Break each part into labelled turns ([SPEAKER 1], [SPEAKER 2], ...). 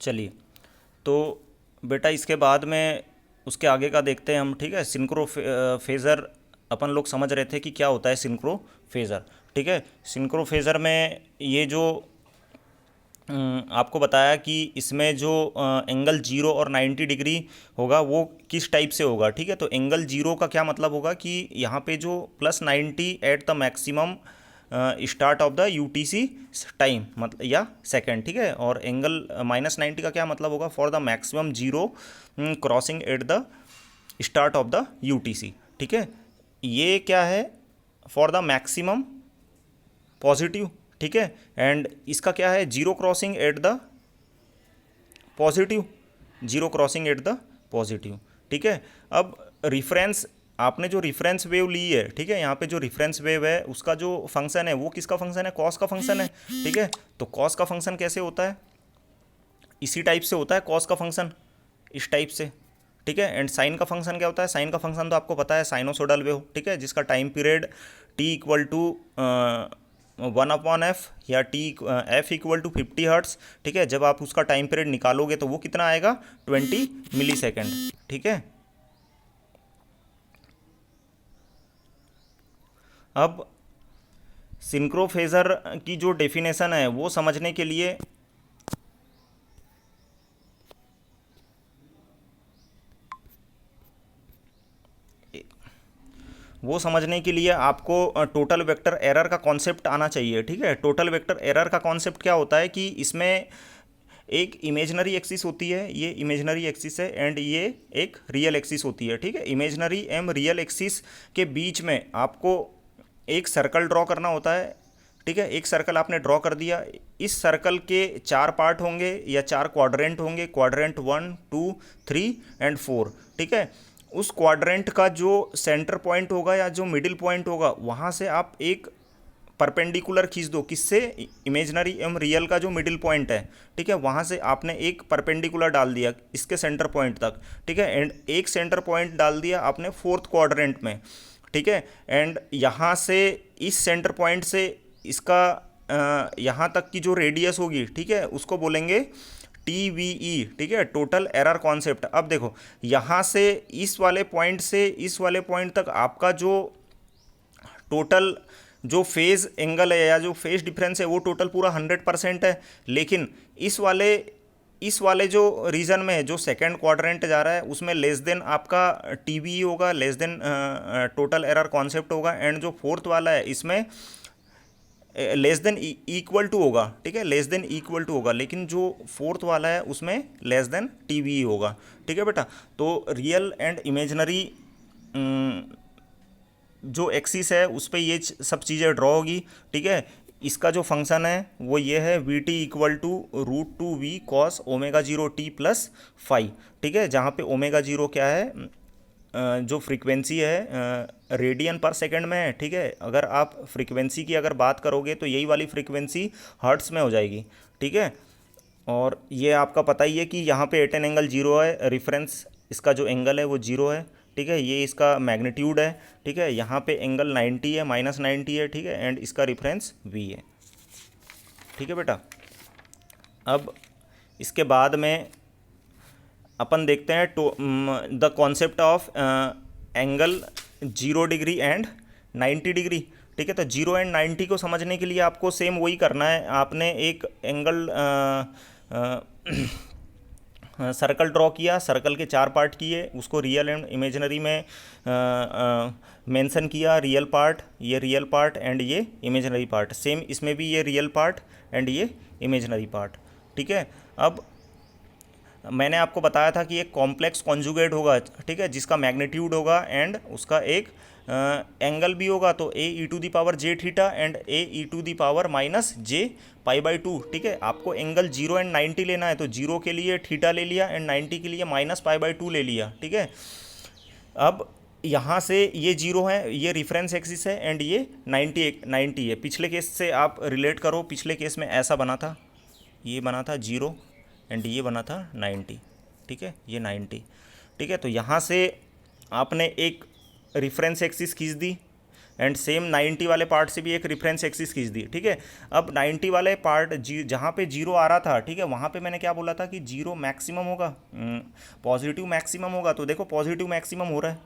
[SPEAKER 1] चलिए, तो बेटा इसके बाद में उसके आगे का देखते हैं हम। ठीक है, सिंक्रो फेज़र अपन लोग समझ रहे थे कि क्या होता है सिंक्रो फेज़र। ठीक है, सिंक्रो फेज़र में ये जो आपको बताया कि इसमें जो एंगल 0 और 90 डिग्री होगा वो किस टाइप से होगा। ठीक है, तो एंगल 0 का क्या मतलब होगा कि यहाँ पे जो +90 at the maximum start of the UTC time मतलब या सेकंड। ठीक है, और एंगल -90 का क्या मतलब होगा, for the maximum 0 crossing at the start of the UTC. ठीक है, ये क्या है, फॉर द मैक्सिमम पॉजिटिव। ठीक है, एंड इसका क्या है, zero crossing at the positive, zero crossing at the positive. ठीक है, अब रिफरेंस, आपने जो रिफरेंस वेव ली है, ठीक है, यहाँ पे जो रिफरेंस वेव है उसका जो फंक्शन है वो किसका फंक्शन है, कॉस का फंक्शन है। ठीक है, तो कॉस का फंक्शन कैसे होता है, इसी टाइप से होता है कॉस का फंक्शन, इस टाइप से। ठीक है, एंड साइन का फंक्शन क्या होता है, साइन का फंक्शन तो आपको पता है, साइनोसोडल वेव। ठीक है, जिसका time period T equal to 1/f या T F equal to 50 hertz. ठीक है, जब आप उसका टाइम पीरियड निकालोगे तो वो कितना आएगा, 20 मिली सेकेंड। ठीक है, अब सिंक्रो फेज़र की जो डेफिनेशन है वो समझने के लिए, आपको टोटल वेक्टर एरर का कॉन्सेप्ट आना चाहिए। ठीक है, टोटल वेक्टर एरर का कॉन्सेप्ट क्या होता है कि इसमें एक इमेजनरी एक्सिस होती है, ये इमेजनरी एक्सिस है, एंड ये एक रियल एक्सिस होती है। ठीक है, इमेजनरी एम रियल एक्सिस के बीच में आपको एक सर्कल ड्रॉ करना होता है। ठीक है, एक सर्कल आपने ड्रॉ कर दिया, इस सर्कल के 4 पार्ट होंगे या 4 क्वाड्रेंट होंगे, क्वाड्रेंट 1, 2, 3 एंड 4। ठीक है, उस क्वाड्रेंट का जो सेंटर पॉइंट होगा या जो मिडिल पॉइंट होगा वहाँ से आप एक परपेंडिकुलर खींच दो, किससे, इमेजनरी एम रियल का जो मिडिल पॉइंट है। ठीक है, वहाँ से आपने एक परपेंडिकुलर डाल दिया इसके सेंटर पॉइंट तक। ठीक है, एंड एक सेंटर पॉइंट डाल दिया आपने 4th क्वाड्रेंट में। ठीक है, एंड यहाँ से इस सेंटर पॉइंट से इसका यहाँ तक की जो रेडियस होगी, ठीक है, उसको बोलेंगे TVE। ठीक है, टोटल एरर कॉन्सेप्ट। अब देखो, यहाँ से इस वाले पॉइंट से इस वाले पॉइंट तक आपका जो टोटल जो फेज़ एंगल है या जो फेज़ डिफरेंस है वो टोटल पूरा 100% है। लेकिन इस वाले जो रीजन में जो सेकंड क्वाड्रेंट जा रहा है उसमें लेस देन आपका TVE होगा, less than total error concept होगा, एंड जो फोर्थ वाला है इसमें लेस देन इक्वल टू होगा। ठीक है, लेस देन इक्वल टू होगा, लेकिन जो फोर्थ वाला है उसमें लेस देन TVE होगा। ठीक है बेटा, तो रियल एंड इमेजनरी जो एक्सिस है उस पर ये सब चीज़ें ड्रॉ होगी। ठीक है, इसका जो फंक्शन है वो ये है VT equal to √2V cos ω0t+5। ठीक है, जहाँ पे ω0 क्या है, जो फ्रीक्वेंसी है रेडियन पर सेकंड में है। ठीक है, अगर आप फ्रीक्वेंसी की अगर बात करोगे तो यही वाली फ्रीक्वेंसी हर्ट्स में हो जाएगी। ठीक है, और ये आपका पता ही है कि यहाँ पे एटन एंगल 0 है, रेफरेंस इसका जो एंगल है वो 0 है। ठीक है, ये इसका मैग्नीट्यूड है। ठीक है, यहाँ पे एंगल 90 है, -90 है। ठीक है, एंड इसका रेफरेंस V है। ठीक है बेटा, अब इसके बाद में अपन देखते हैं the concept of angle 0 degree and 90 degree. ठीक है, तो 0 एंड 90 को समझने के लिए आपको सेम वही करना है, आपने एक एंगल सर्कल ड्रॉ किया, सर्कल के 4 पार्ट किए, उसको रियल एंड इमेजनरी में मेंशन किया, रियल पार्ट, ये रियल पार्ट एंड ये इमेजनरी पार्ट। सेम इसमें भी ये रियल पार्ट एंड ये इमेजनरी पार्ट। ठीक है, अब मैंने आपको बताया था कि एक कॉम्प्लेक्स कॉन्जुगेट होगा। ठीक है, जिसका मैग्नीट्यूड होगा एंड उसका एक एंगल भी होगा, तो AE⁻j एंड AE⁻−j π/2। ठीक है, आपको एंगल 0 एंड 90 लेना है, तो 0 के लिए थीटा ले लिया एंड 90 के लिए -π/2 ले लिया। ठीक है, अब यहाँ से ये 0 है, ये रेफरेंस एक्सिस है, एंड ये 90 है। पिछले केस से आप रिलेट करो, पिछले केस में ऐसा बना था, ये बना था 0 एंड ये बना था 90। ठीक है, ये 90। ठीक है, तो यहाँ से आपने एक रेफरेंस एक्सिस खींच दी, एंड सेम 90 वाले पार्ट से भी एक रेफरेंस एक्सिस खींच दी, ठीक है। अब 90 वाले पार्ट जहाँ पे जीरो आ रहा था, ठीक है, वहाँ पे मैंने क्या बोला था कि जीरो मैक्सिमम होगा, पॉजिटिव मैक्सिमम होगा, तो देखो पॉजिटिव मैक्सिमम हो रहा है,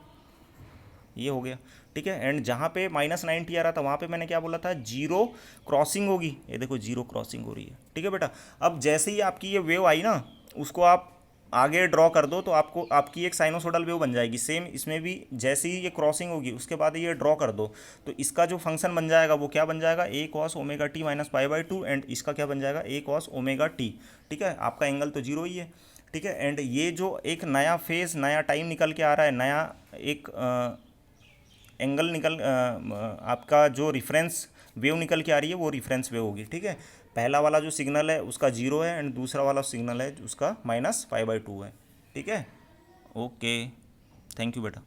[SPEAKER 1] ये हो गया, ठीक है। एंड जहाँ पे -90 आ रहा था वहाँ पे मैंने क्या बोला था, जीरो क्रॉसिंग होगी, ये देखो जीरो क्रॉसिंग हो रही है, ठीक है बेटा। अब जैसे ही आपकी ये वेव आई ना, उसको आप आगे ड्रॉ कर दो तो आपको आपकी एक साइनोसोडल वेव बन जाएगी। सेम इसमें भी जैसे ही ये क्रॉसिंग होगी उसके बाद ये ड्रॉ कर दो, तो इसका जो फंक्शन बन जाएगा वो क्या बन जाएगा, A cos omega t minus पाई/2, एंड इसका क्या बन जाएगा, ए कॉस ओमेगा टी, ठीक है। आपका एंगल तो जीरो ही है, ठीक है। एंड ये जो एक नया फेज, नया टाइम निकल के आ रहा है, नया एक एंगल आपका जो रिफरेंस वेव निकल के आ रही है वो रिफरेंस वेव होगी, ठीक है। पहला वाला जो सिग्नल है उसका जीरो है एंड दूसरा वाला सिग्नल है उसका -π/2 है, ठीक है। ओके, थैंक यू बेटा।